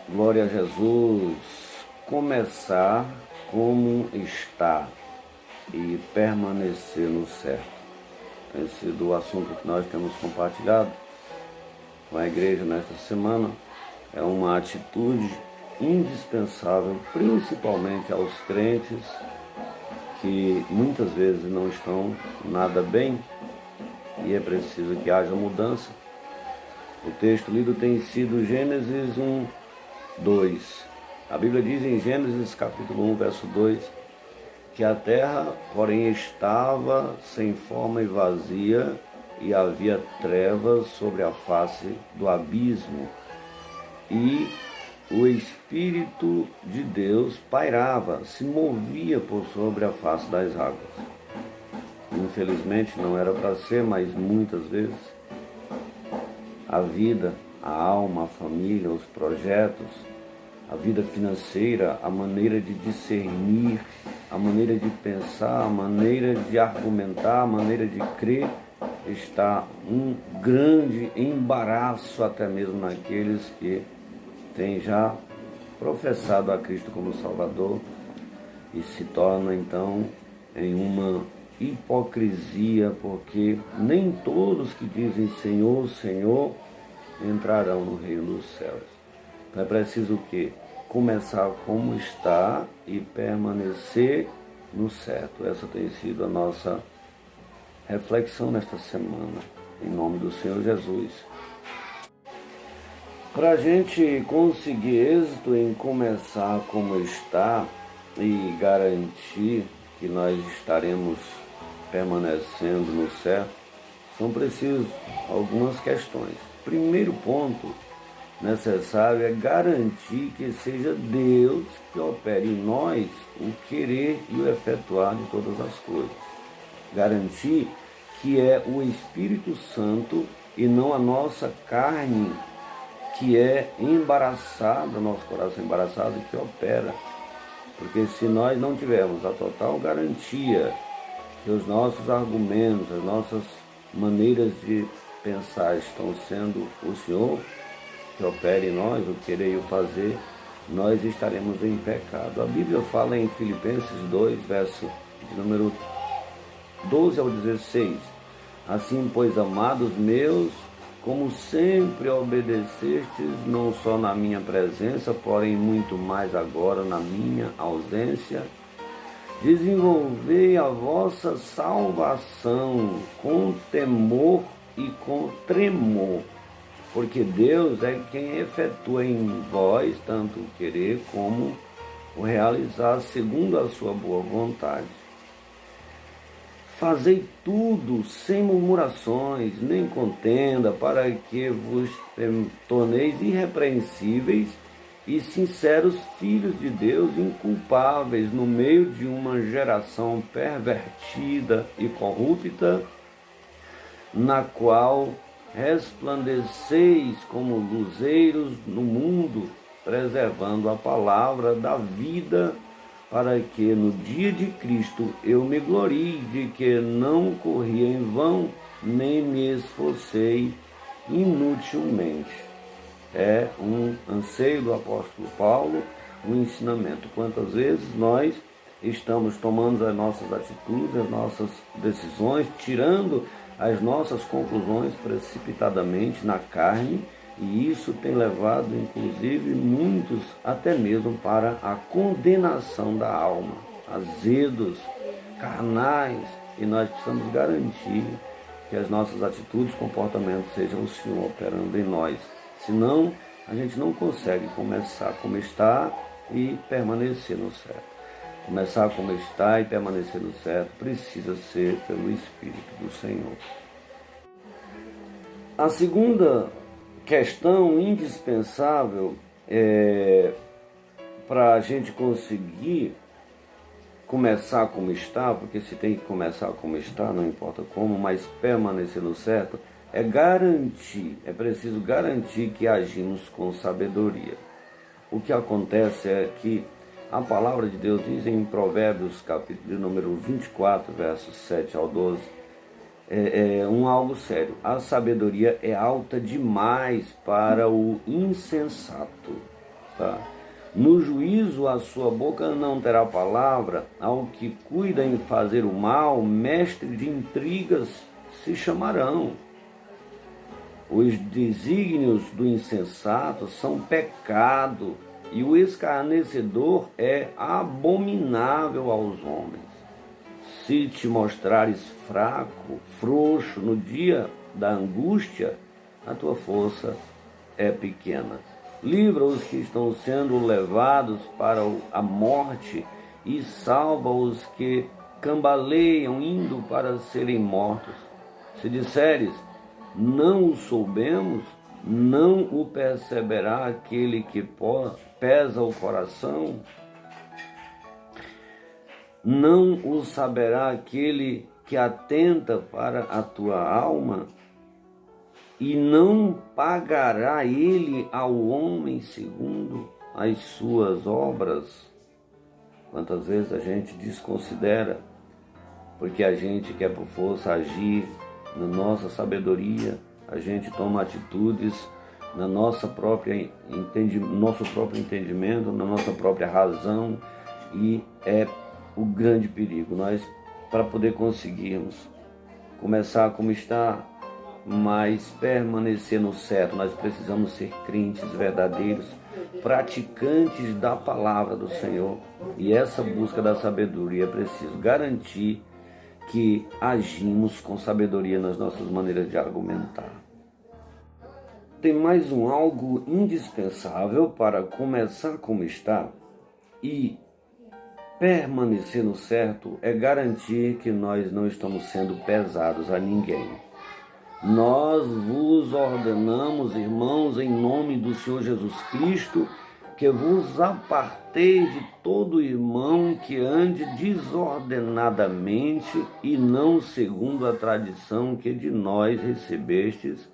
Glória a Jesus. Começar como está e permanecer no certo. Tem sido o assunto que nós temos compartilhado com a igreja nesta semana. É uma atitude indispensável, principalmente aos crentes que muitas vezes não estão nada bem e é preciso que haja mudança. O texto lido tem sido Gênesis 1, 2. A Bíblia diz em Gênesis capítulo 1, verso 2, que a terra, porém, estava sem forma e vazia, e havia trevas sobre a face do abismo, e o Espírito de Deus pairava, se movia por sobre a face das águas. Infelizmente não era para ser, mas muitas vezes a vida, a alma, a família, os projetos, a vida financeira, a maneira de discernir, a maneira de pensar, a maneira de argumentar, a maneira de crer, está um grande embaraço até mesmo naqueles que têm já professado a Cristo como Salvador e se torna então em uma hipocrisia, porque nem todos que dizem Senhor, Senhor entrarão no reino dos céus. Então é preciso o quê? Começar como está e permanecer no certo. Essa tem sido a nossa reflexão nesta semana, em nome do Senhor Jesus. Para a gente conseguir êxito em começar como está e garantir que nós estaremos permanecendo no certo, são precisas algumas questões. Primeiro ponto necessário é garantir que seja Deus que opere em nós o querer e o efetuar de todas as coisas. Garantir que é o Espírito Santo e não a nossa carne que é embaraçada, nosso coração embaraçado, que opera. Porque se nós não tivermos a total garantia que os nossos argumentos, as nossas maneiras de pensar estão sendo o Senhor que opera em nós, o querer e o fazer, nós estaremos em pecado. A Bíblia fala em Filipenses 2, verso de número 12 ao 16. Assim, pois, amados meus, como sempre obedecestes, não só na minha presença, porém muito mais agora na minha ausência, desenvolvei a vossa salvação com temor e com tremor, porque Deus é quem efetua em vós tanto o querer como o realizar segundo a sua boa vontade. Fazei tudo sem murmurações, nem contenda, para que vos torneis irrepreensíveis e sinceros filhos de Deus, inculpáveis no meio de uma geração pervertida e corrupta, na qual resplandeceis como luzeiros no mundo, preservando a palavra da vida, para que no dia de Cristo eu me glorie de que não corri em vão, nem me esforcei inutilmente. É um anseio do apóstolo Paulo, um ensinamento. Quantas vezes nós estamos tomando as nossas atitudes, as nossas decisões, tirando as nossas conclusões precipitadamente na carne, e isso tem levado, inclusive, muitos até mesmo para a condenação da alma, azedos, carnais, e nós precisamos garantir que as nossas atitudes, comportamentos sejam o Senhor operando em nós. Senão, a gente não consegue começar como está e permanecer no certo. Começar como está e permanecer no certo precisa ser pelo Espírito do Senhor. A segunda questão indispensável para a gente conseguir começar como está, porque se tem que começar como está, não importa como, mas permanecer no certo, é garantir, é preciso garantir que agimos com sabedoria. O que acontece é que a palavra de Deus diz em Provérbios, capítulo de número 24, versos 7 ao 12, algo sério. A sabedoria é alta demais para o insensato. Tá? No juízo a sua boca não terá palavra, ao que cuida em fazer o mal, mestre de intrigas se chamarão. Os desígnios do insensato são pecado, e o escarnecedor é abominável aos homens. Se te mostrares fraco, frouxo no dia da angústia, a tua força é pequena. Livra os que estão sendo levados para a morte e salva os que cambaleiam indo para serem mortos. Se disseres, não o soubemos, não o perceberá aquele que pesa o coração? Não o saberá aquele que atenta para a tua alma? E não pagará ele ao homem segundo as suas obras? Quantas vezes a gente desconsidera, porque a gente quer por força agir na nossa sabedoria, a gente toma atitudes na nosso próprio entendimento, na nossa própria razão, e é o grande perigo. Nós, para poder conseguirmos começar como está, mas permanecer no certo, nós precisamos ser crentes verdadeiros, praticantes da palavra do Senhor. E essa busca da sabedoria é preciso garantir que agimos com sabedoria nas nossas maneiras de argumentar. Tem mais algo indispensável para começar como está e permanecer no certo, é garantir que nós não estamos sendo pesados a ninguém. Nós vos ordenamos, irmãos, em nome do Senhor Jesus Cristo, que vos aparteis de todo irmão que ande desordenadamente e não segundo a tradição que de nós recebestes,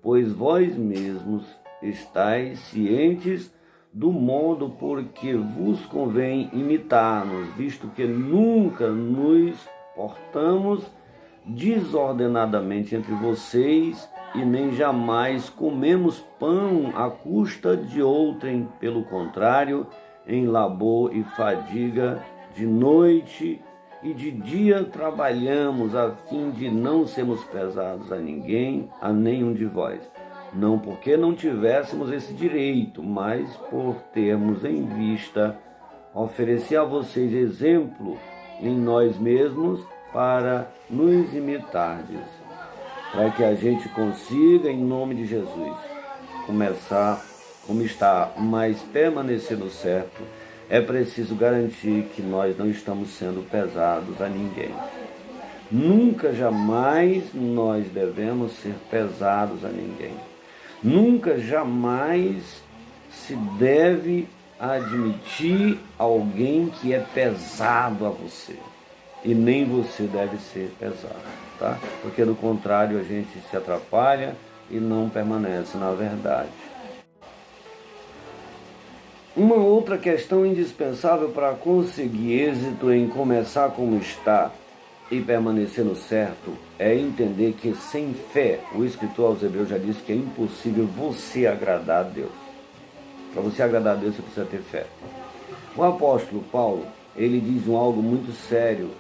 pois vós mesmos estáis cientes do modo por que vos convém imitar-nos, visto que nunca nos portamos desordenadamente entre vocês e nem jamais comemos pão à custa de outrem, pelo contrário, em labor e fadiga, de noite e de dia trabalhamos a fim de não sermos pesados a ninguém, a nenhum de vós. Não porque não tivéssemos esse direito, mas por termos em vista oferecer a vocês exemplo em nós mesmos para nos imitardes, para que a gente consiga, em nome de Jesus, começar como está, mas permanecer no certo. É preciso garantir que nós não estamos sendo pesados a ninguém. Nunca, jamais nós devemos ser pesados a ninguém. Nunca, jamais se deve admitir alguém que é pesado a você. E nem você deve ser pesado, tá? Porque do contrário a gente se atrapalha e não permanece na verdade. Uma outra questão indispensável para conseguir êxito em começar como está e permanecer no certo é entender que sem fé, o escritor aos Hebreus já disse que é impossível você agradar a Deus. Para você agradar a Deus, você precisa ter fé. O apóstolo Paulo, ele diz algo muito sério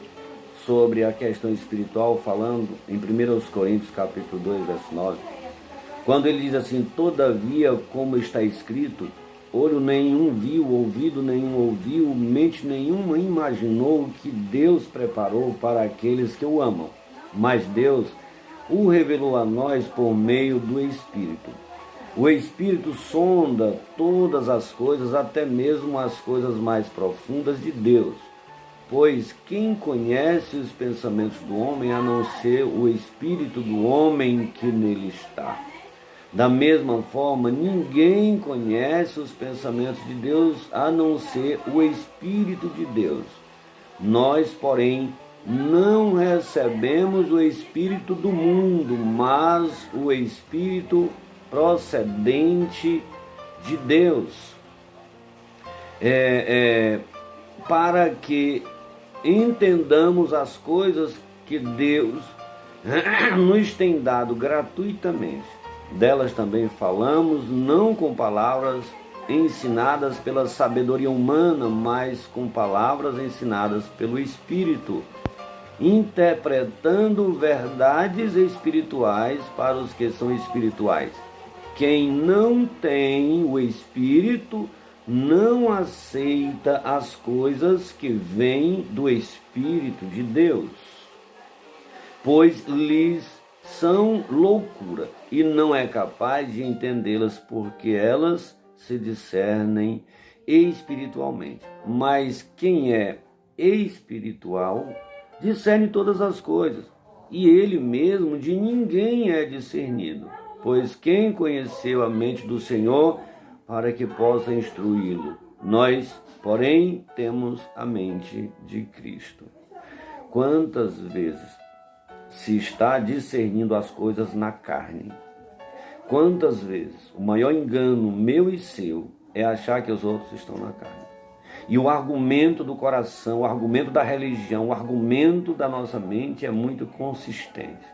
sobre a questão espiritual, falando em 1 Coríntios capítulo 2, verso 9, quando ele diz assim: todavia, como está escrito, olho nenhum viu, ouvido nenhum ouviu, mente nenhuma imaginou o que Deus preparou para aqueles que o amam. Mas Deus o revelou a nós por meio do Espírito. O Espírito sonda todas as coisas, até mesmo as coisas mais profundas de Deus. Pois quem conhece os pensamentos do homem, a não ser o Espírito do homem que nele está? Da mesma forma, ninguém conhece os pensamentos de Deus, a não ser o Espírito de Deus. Nós, porém, não recebemos o Espírito do mundo, mas o Espírito procedente de Deus, para que entendamos as coisas que Deus nos tem dado gratuitamente. Delas também falamos, não com palavras ensinadas pela sabedoria humana, mas com palavras ensinadas pelo Espírito, interpretando verdades espirituais para os que são espirituais. Quem não tem o Espírito não aceita as coisas que vêm do Espírito de Deus, pois lhes são loucura e não é capaz de entendê-las, porque elas se discernem espiritualmente. Mas quem é espiritual discerne todas as coisas, e ele mesmo de ninguém é discernido. Pois quem conheceu a mente do Senhor para que possa instruí-lo? Nós, porém, temos a mente de Cristo. Quantas vezes se está discernindo as coisas na carne? Quantas vezes o maior engano meu e seu é achar que os outros estão na carne? E o argumento do coração, o argumento da religião, o argumento da nossa mente é muito consistente.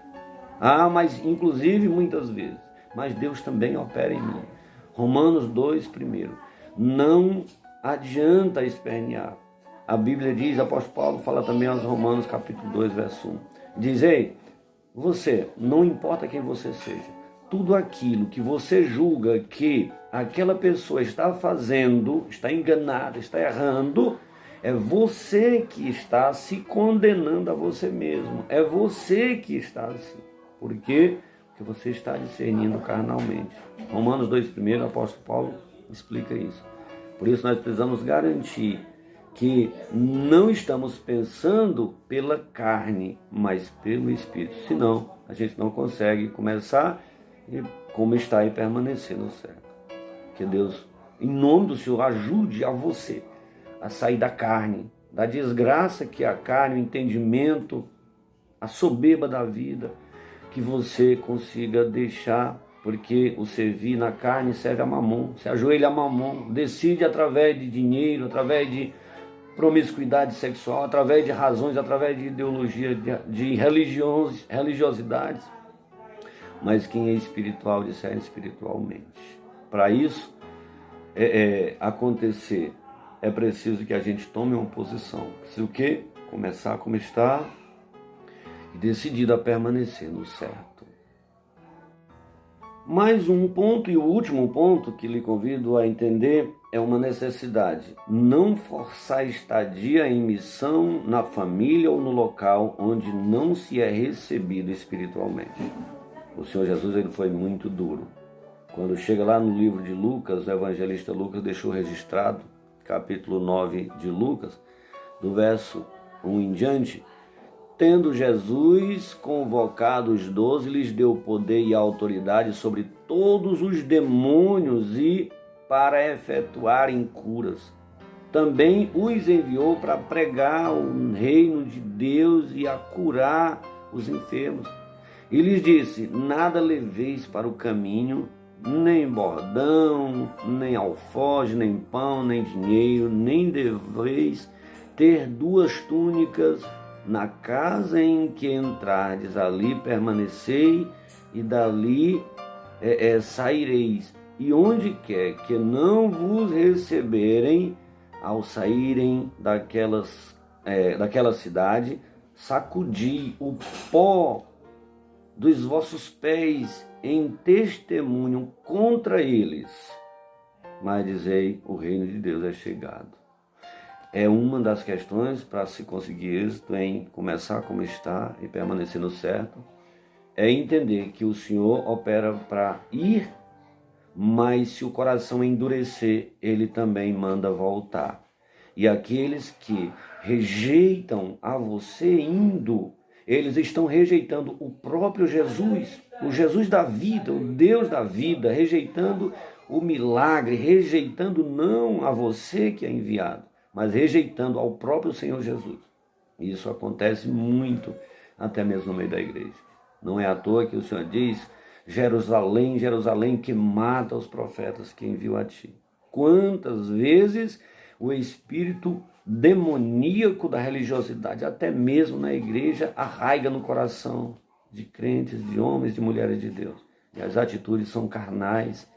Mas inclusive muitas vezes, mas Deus também opera em mim. Romanos 2, primeiro, não adianta espernear. A Bíblia diz, o apóstolo Paulo fala também aos Romanos capítulo 2, verso 1. Diz, ei, você, não importa quem você seja, tudo aquilo que você julga que aquela pessoa está fazendo, está enganada, está errando, é você que está se condenando a você mesmo. É você que está assim. Por quê? Porque você está discernindo carnalmente. Romanos 2, primeiro, o apóstolo Paulo explica isso. Por isso nós precisamos garantir que não estamos pensando pela carne, mas pelo Espírito. Senão, a gente não consegue começar e como está e permanecer no certo. Que Deus, em nome do Senhor, ajude a você a sair da carne, da desgraça que é a carne, o entendimento, a soberba da vida, que você consiga deixar, porque o servir na carne serve a mamon, se ajoelha a mamon, decide através de dinheiro, através de promiscuidade sexual, através de razões, através de ideologia, de religiosidades. Mas quem é espiritual discerne espiritualmente. Para isso acontecer, é preciso que a gente tome uma posição. Se o quê? Começar como está e decidido a permanecer no certo. Mais um ponto, e o último ponto que lhe convido a entender, é uma necessidade. Não forçar estadia em missão na família ou no local onde não se é recebido espiritualmente. O Senhor Jesus, ele foi muito duro. Quando chega lá no livro de Lucas, o evangelista Lucas deixou registrado, capítulo 9 de Lucas, do verso 1 em diante, tendo Jesus convocado os 12, lhes deu poder e autoridade sobre todos os demônios e para efetuarem curas. Também os enviou para pregar o reino de Deus e a curar os enfermos. E lhes disse, nada leveis para o caminho, nem bordão, nem alforje, nem pão, nem dinheiro, nem deveis ter 2 túnicas. Na casa em que entrardes, ali permanecei e dali saireis. E onde quer que não vos receberem, ao saírem daquela cidade, sacudi o pó dos vossos pés em testemunho contra eles. Mas dizei, o reino de Deus é chegado. É uma das questões para se conseguir êxito em começar como está e permanecer no certo. É entender que o Senhor opera para ir, mas se o coração endurecer, Ele também manda voltar. E aqueles que rejeitam a você indo, eles estão rejeitando o próprio Jesus, o Jesus da vida, o Deus da vida, rejeitando o milagre, rejeitando não a você que é enviado, mas rejeitando ao próprio Senhor Jesus. Isso acontece muito, até mesmo no meio da igreja. Não é à toa que o Senhor diz, Jerusalém, Jerusalém, que mata os profetas que enviou a ti. Quantas vezes o espírito demoníaco da religiosidade, até mesmo na igreja, arraiga no coração de crentes, de homens, de mulheres de Deus. E as atitudes são carnais,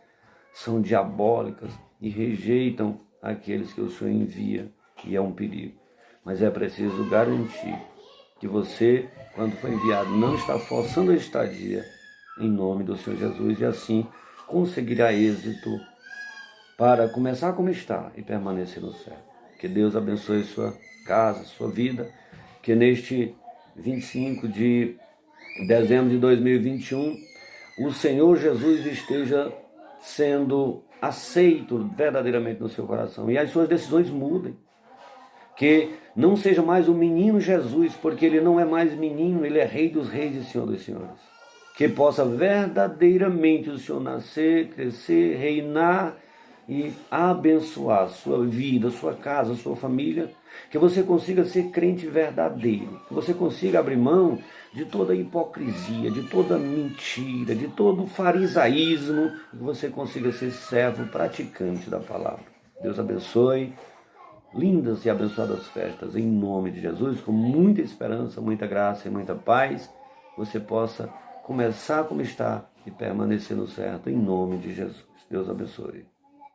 são diabólicas, e rejeitam aqueles que o Senhor envia, e é um perigo. Mas é preciso garantir que você, quando foi enviado, não está forçando a estadia, em nome do Senhor Jesus, e assim conseguirá êxito para começar como está e permanecer no céu. Que Deus abençoe sua casa, sua vida, que neste 25 de dezembro de 2021, o Senhor Jesus esteja sendo aceito verdadeiramente no seu coração e as suas decisões mudem. Que não seja mais o menino Jesus, porque ele não é mais menino, ele é Rei dos Reis e Senhor dos Senhores. Que possa verdadeiramente o Senhor nascer, crescer, reinar e abençoar sua vida, sua casa, sua família. Que você consiga ser crente verdadeiro, que você consiga abrir mão de toda hipocrisia, de toda mentira, de todo farisaísmo, que você consiga ser servo praticante da palavra. Deus abençoe. Lindas e abençoadas festas em nome de Jesus, com muita esperança, muita graça e muita paz, você possa começar como está e permanecer no certo em nome de Jesus. Deus abençoe.